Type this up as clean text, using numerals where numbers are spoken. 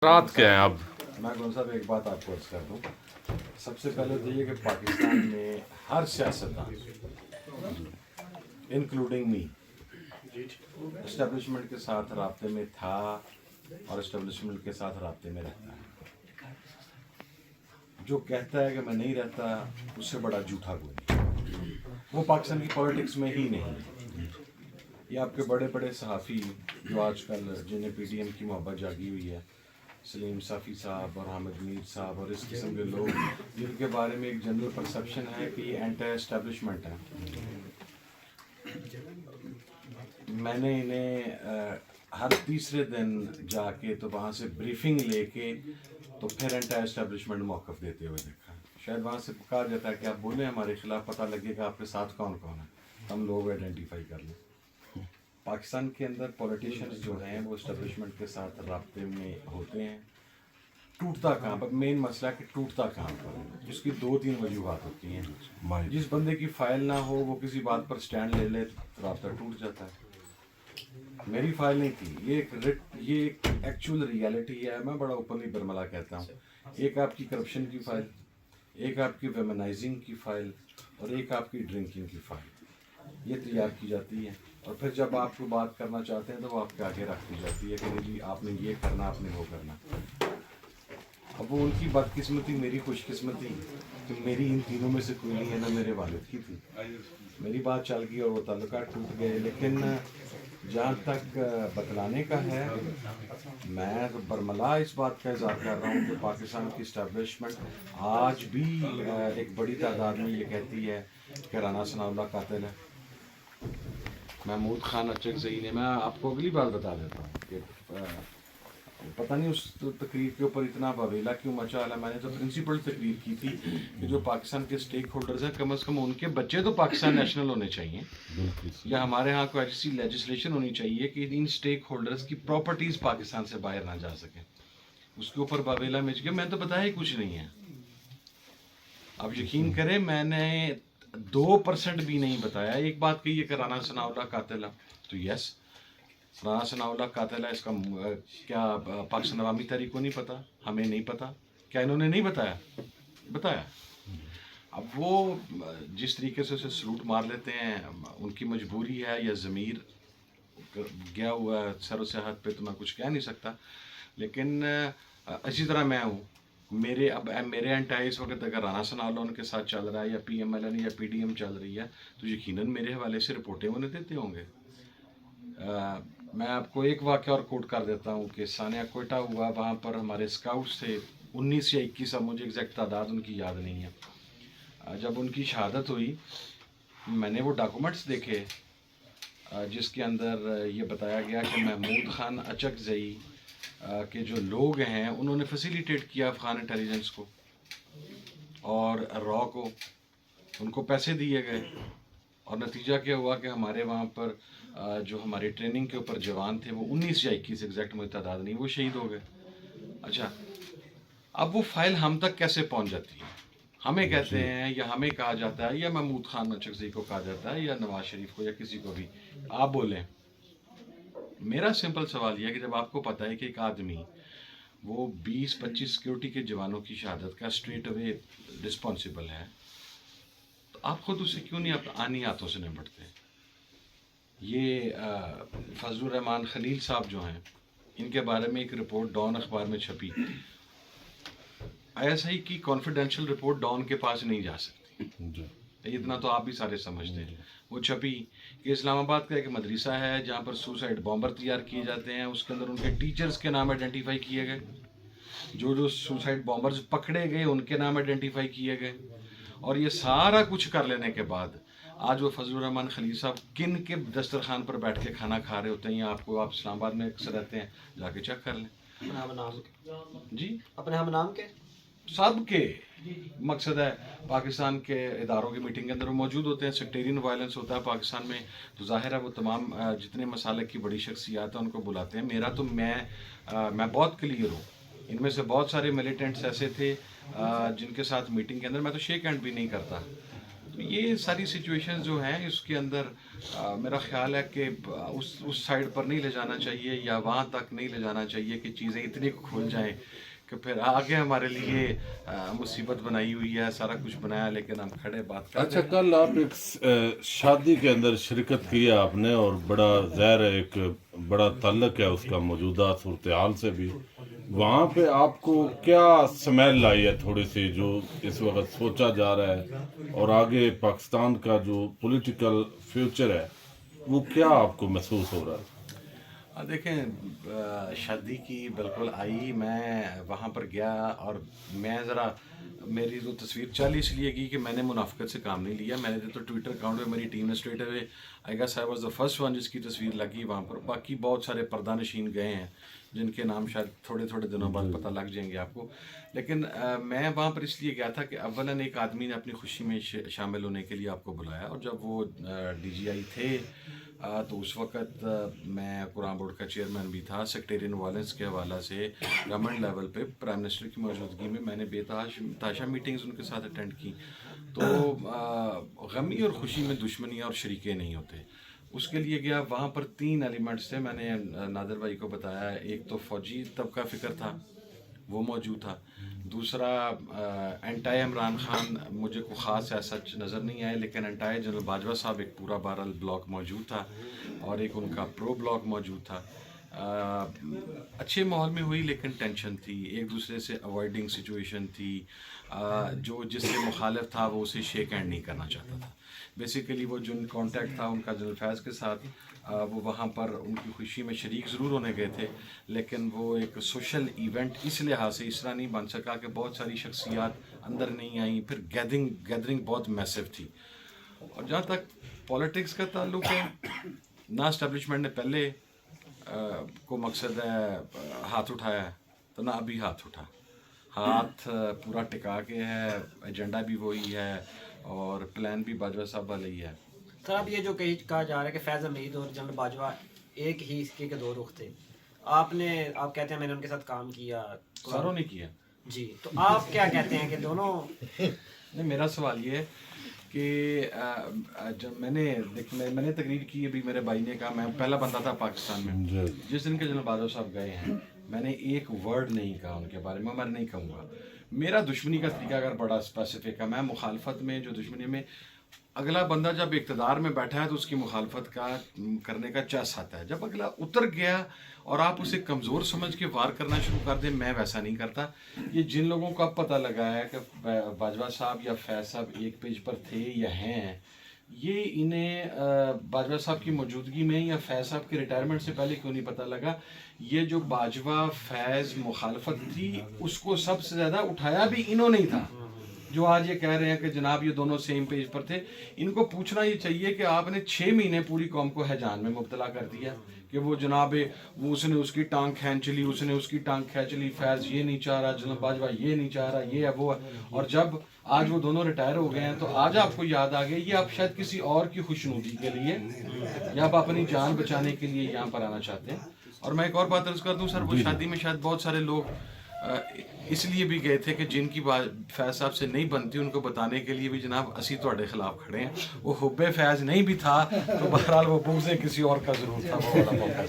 रात के हैं अब। मैं कौन साहब एक बात आपको अर्ज कर दूँ। सबसे पहले तो ये कि पाकिस्तान में हर सियासतदान इंक्लूडिंग मी इस्टेब्लिशमेंट के साथ राब्ते में था और इस्टेब्लिशमेंट के साथ राब्ते में रहता है। जो कहता है कि मैं नहीं रहता उससे बड़ा झूठा कोई नहीं। वो पाकिस्तान की पॉलिटिक्स में ही नहीं है। ये आपके बड़े बड़े सहाफ़ी जो आजकल जिन्हें पीटीएम की मोहब्बत जागी हुई है, सलीम साफ़ी साहब और हामिद मीर साहब और इस किस्म के लोग जिनके बारे में एक जनरल परसेप्शन है कि ये एंटी एस्टेब्लिशमेंट है, मैंने इन्हें हर तीसरे दिन जाके तो वहाँ से ब्रीफिंग लेके तो फिर एंटी एस्टेब्लिशमेंट मौक़िफ़ देते हुए देखा। शायद वहाँ से कहा जाता है कि आप बोलें हमारे ख़िलाफ़, पता लगेगा आपके साथ कौन कौन है, हम लोग आइडेंटिफाई कर लें। पाकिस्तान के अंदर पॉलिटिशियंस जो हैं वो इस्टेब्लिशमेंट के साथ राब्ते में होते हैं। टूटता कहाँ पर, मेन मसला है कि टूटता कहाँ पर, जिसकी 2-3 वजूहात होती हैं। जिस बंदे की फ़ाइल ना हो वो किसी बात पर स्टैंड ले ले तो राब्ता टूट जाता है। मेरी फ़ाइल नहीं थी, ये एक एक्चुअल रियलिटी है। मैं बड़ा ओपनली बरमला कहता हूँ। एक आपकी करप्शन की फ़ाइल, एक आपकी वेमनाइजिंग की फ़ाइल और एक आपकी ड्रिंकिंग की फ़ाइल, ये तैयार की जाती है और फिर जब आपको बात करना चाहते हैं तो वो आपके आगे रख दी जाती है कि नहीं जी आपने ये करना, आपने वो करना। अब वो उनकी बदकिस्मती, मेरी खुशकिस्मती कि मेरी इन तीनों में से कोई नहीं है, ना मेरे वालिद की थी। मेरी बात चल गई और वो ताल्लुकात टूट गए। लेकिन जहाँ तक बतलाने का है, मैं तो बरमला इस बात का इज़हार कर रहा हूँ कि पाकिस्तान की इस्टेब्लिशमेंट आज भी एक बड़ी तादाद में ये कहती है कि राना सनाउल्लाह कातिल है, महमूद खान अचकज़ई ने। मैं आपको अगली बात बता देता हूँ कि पता नहीं उस तकरीर के ऊपर इतना बवेला क्यों मचा है। मैंने तो प्रिंसिपल तकरीर की थी कि जो पाकिस्तान के स्टेक होल्डर्स हैं कम से कम उनके बच्चे तो पाकिस्तान नेशनल होने चाहिए, या हमारे यहाँ कोई ऐसी लेजिस्लेशन होनी चाहिए कि इन स्टेक होल्डर्स की प्रॉपर्टीज़ पाकिस्तान से बाहर ना जा सके। उसके ऊपर बवेला मच गया। मैं तो बताया ही कुछ नहीं है। आप यकीन करें मैंने 2% भी नहीं बताया। एक बात कही है कि राना सनाउल्लाह कातिल है, तो यस राना सनाउल्लाह कातिल है। इसका क्या पाकिस्तान अवामी तहरीक को नहीं पता, हमें नहीं पता? क्या इन्होंने नहीं बताया? बताया। अब वो जिस तरीके से उसे सलूट मार लेते हैं, उनकी मजबूरी है या ज़मीर गया हुआ है सर सेहत पे, तो मैं कुछ कह नहीं सकता। लेकिन इसी तरह मैं हूँ। मेरे एंटी इस वक्त अगर राना सनाउल्लाह उनके साथ चल रहा है या PMLN या PDM चल रही है तो यकीनन मेरे हवाले से रिपोर्टें उन्हें देते होंगे। मैं आपको एक वाक़या और कोट कर देता हूँ कि सानिया कोयटा हुआ, वहाँ पर हमारे स्काउट्स थे 19 या 21, अब मुझे एग्जैक्ट तादाद उनकी याद नहीं है। जब उनकी शहादत हुई मैंने वो डॉक्यूमेंट्स देखे जिसके अंदर ये बताया गया कि महमूद खान अचकज़ई के जो लोग हैं उन्होंने फैसिलिटेट किया अफ़गान इंटेलिजेंस को और रॉ को, उनको पैसे दिए गए और नतीजा क्या हुआ कि हमारे वहाँ पर जो हमारी ट्रेनिंग के ऊपर जवान थे वो 19 या 21 एग्जैक्ट मुझे तादाद नहीं, वो शहीद हो गए। अच्छा, अब वो फाइल हम तक कैसे पहुँच जाती है? हमें कहते हैं या हमें कहा जाता है या महमूद खान अचकज़ई को कहा जाता है या नवाज शरीफ को या किसी को भी, आप बोलें। मेरा सिंपल सवाल यह है कि जब आपको पता है कि एक आदमी वो 20-25 सिक्योरिटी के जवानों की शहादत का स्ट्रेट अवे रिस्पॉन्सिबल है, तो आप खुद उसे क्यों नहीं आनी हाथों से निपटते? ये फजलुर रहमान खलील साहब जो हैं, इनके बारे में एक रिपोर्ट डॉन अखबार में छपी। ISI की कॉन्फिडेंशियल रिपोर्ट डॉन के पास नहीं जा सकती, इतना तो आप भी सारे समझते हैं। वो छपी कि इस्लामाबाद का एक मदरसा है जहाँ पर सुसाइड बॉम्बर तैयार किए जाते हैं, उसके अंदर उनके टीचर्स के नाम आइडेंटिफाई किए गए, जो सुसाइड बॉम्बर्स पकड़े गए उनके नाम आइडेंटिफाई किए गए। और ये सारा कुछ कर लेने के बाद आज वो फजलुर रहमान खलील साहब किन के दस्तरखान पर बैठ के खाना खा रहे होते हैं, या आपको, आप इस्लामाबाद में अक्सर रहते हैं, जाके चेक कर लें। जी अपने हम नाम के सब के मकसद है पाकिस्तान के इदारों की मीटिंग के अंदर वो मौजूद होते हैं। सेक्टेरियन वायलेंस होता है पाकिस्तान में, तो जाहिर है वो तमाम जितने मसालक की बड़ी शख्सियात हैं उनको बुलाते हैं। मेरा तो मैं बहुत क्लियर हूँ। इनमें से बहुत सारे मिलिटेंट्स ऐसे थे जिनके साथ मीटिंग के अंदर मैं तो शेक हैंड भी नहीं करता, یہ ساری سچویشن جو ہیں اس کے اندر میرا خیال ہے کہ اس سائڈ پر نہیں لے جانا چاہیے یا وہاں تک نہیں لے جانا چاہیے کہ چیزیں اتنی کھل جائیں کہ پھر آگے ہمارے لیے مصیبت بنائی ہوئی ہے، سارا کچھ بنایا لیکن ہم کھڑے بات کر اچھا، کل آپ ایک شادی کے اندر شرکت کی آپ نے اور بڑا ظاہر ہے ایک بڑا تعلق ہے اس کا موجودہ صورتحال سے بھی، وہاں پہ آپ کو کیا سمیل لائی ہے تھوڑی سی جو اس وقت سوچا جا رہا ہے اور آگے پاکستان کا جو پولیٹیکل فیوچر ہے وہ کیا آپ کو محسوس ہو رہا ہے؟ دیکھیں شادی کی بالکل آئی، میں وہاں پر گیا اور میں ذرا میری جو تصویر چل اس لیے کی کہ میں نے منافقت سے کام نہیں لیا. میں نے تو ٹویٹر اکاؤنٹ پہ میری ٹیم نے straight away I guess I was the first one جس کی تصویر لگی وہاں پر. باقی بہت سارے پردہ نشین گئے ہیں جن کے نام شاید تھوڑے تھوڑے دنوں بعد پتہ لگ جائیں گے آپ کو. لیکن میں وہاں پر اس لیے گیا تھا کہ اولاً ایک آدمی نے اپنی خوشی میں شامل ہونے کے لیے آپ کو بلایا، اور جب وہ ڈی جی آئی تھے تو اس وقت میں قرآن بورڈ کا چیئرمین بھی تھا. سیکٹیرین وائلنس کے حوالہ سے گورنمنٹ لیول پہ پرائم منسٹر کی موجودگی میں میں نے بے تحاشا میٹنگز ان کے ساتھ اٹینڈ کی. تو غمی اور خوشی میں دشمنیاں اور شریکے نہیں ہوتے. اس کے لیے گیا، وہاں پر 3 ایلیمنٹس تھے. میں نے نادر بھائی کو بتایا، ایک تو فوجی طبقہ فکر تھا وہ موجود تھا، دوسرا اینٹائی عمران خان مجھے کوئی خاص ایسا نظر نہیں آیا، لیکن اینٹائی جنرل باجوہ صاحب ایک پورا بہرحال بلاک موجود تھا اور ایک ان کا پرو بلاک موجود تھا. اچھے ماحول میں ہوئی لیکن ٹینشن تھی، ایک دوسرے سے اوائڈنگ سچویشن تھی. جو جس سے مخالف تھا وہ اسے شیک ہینڈ نہیں کرنا چاہتا تھا. بیسیکلی وہ جو کانٹیکٹ تھا ان کا جنرل فیض کے ساتھ، وہ وہاں پر ان کی خوشی میں شریک ضرور ہونے گئے تھے، لیکن وہ ایک سوشل ایونٹ اس لحاظ سے اس طرح نہیں بن سکا کہ بہت ساری شخصیات اندر نہیں آئیں. پھر گیدرنگ بہت میسو تھی. اور جہاں تک پولیٹکس کا تعلق ہے، نہ اسٹیبلشمنٹ نے پہلے کو مقصد ہے ہاتھ اٹھایا ہے تو نہ ابھی ہاتھ اٹھا. ہاتھ پورا ٹکا کے ہے، ایجنڈا بھی وہی ہے اور پلان بھی باجوہ صاحب والا ہی ہے. سر اب یہ جو کہا جا رہا ہے کہ فیض حمید اور جنرل باجوہ ایک ہی سکے کے 2 رخ تھے، آپ کہتے ہیں میں نے ان کے ساتھ کام کیا، ساروں نے کیا جی، تو آپ کیا کہتے ہیں کہ دونوں؟ نہیں، میرا سوال یہ ہے کہ جب میں نے تقریر کی، ابھی میرے بھائی نے کہا میں پہلا بندہ تھا پاکستان میں جس دن کے جنرل باجوہ صاحب گئے ہیں، میں نے ایک ورڈ نہیں کہا ان کے بارے میں نہیں کہوں گا. میرا دشمنی کا طریقہ اگر بڑا اسپیسیفک ہے، میں مخالفت میں جو دشمنی میں اگلا بندہ جب اقتدار میں بیٹھا ہے تو اس کی مخالفت کرنے کا چس آتا ہے. جب اگلا اتر گیا اور آپ اسے کمزور سمجھ کے وار کرنا شروع کر دیں، میں ویسا نہیں کرتا. یہ جن لوگوں کو اب پتہ لگا ہے کہ باجوہ صاحب یا فیض صاحب ایک پیج پر تھے یا ہیں، یہ انہیں باجوہ صاحب کی موجودگی میں یا فیض صاحب کے ریٹائرمنٹ سے پہلے کیوں نہیں پتہ لگا؟ یہ جو باجوہ فیض مخالفت تھی اس کو سب سے زیادہ اٹھایا بھی انہوں نے تھا. جو آج یہ کہہ رہے ہیں کہ جناب یہ دونوں سیم پیج پر تھے، ان کو پوچھنا یہ چاہیے کہ آپ نے 6 مہینے پوری قوم کو ہیجان میں مبتلا کر دیا کہ وہ جناب وہ اس نے اس کی ٹانگ کھینچ لی، اس نے اس کی ٹانگ کھینچ لی، فیض یہ نہیں چاہ رہا، جناب باجوہ یہ نہیں چاہ رہا، یہ ہے وہ ہے. اور جب آج وہ دونوں ریٹائر ہو گئے ہیں تو آج آپ کو یاد آ گیا، یہ آپ شاید کسی اور کی خوشنودی کے لیے یا آپ اپنی جان بچانے کے لیے یہاں پر آنا چاہتے ہیں. اور میں ایک اور بات عرض کر دوں سر، وہ شادی میں شاید بہت سارے لوگ اس لیے بھی گئے تھے کہ جن کی بات فیض صاحب سے نہیں بنتی ان کو بتانے کے لیے بھی جناب اسی تہاڈے خلاف کھڑے ہیں. وہ حب فیض نہیں بھی تھا تو بہرحال وہ بغض کسی اور کا ضرور تھا، وہ والا موقع.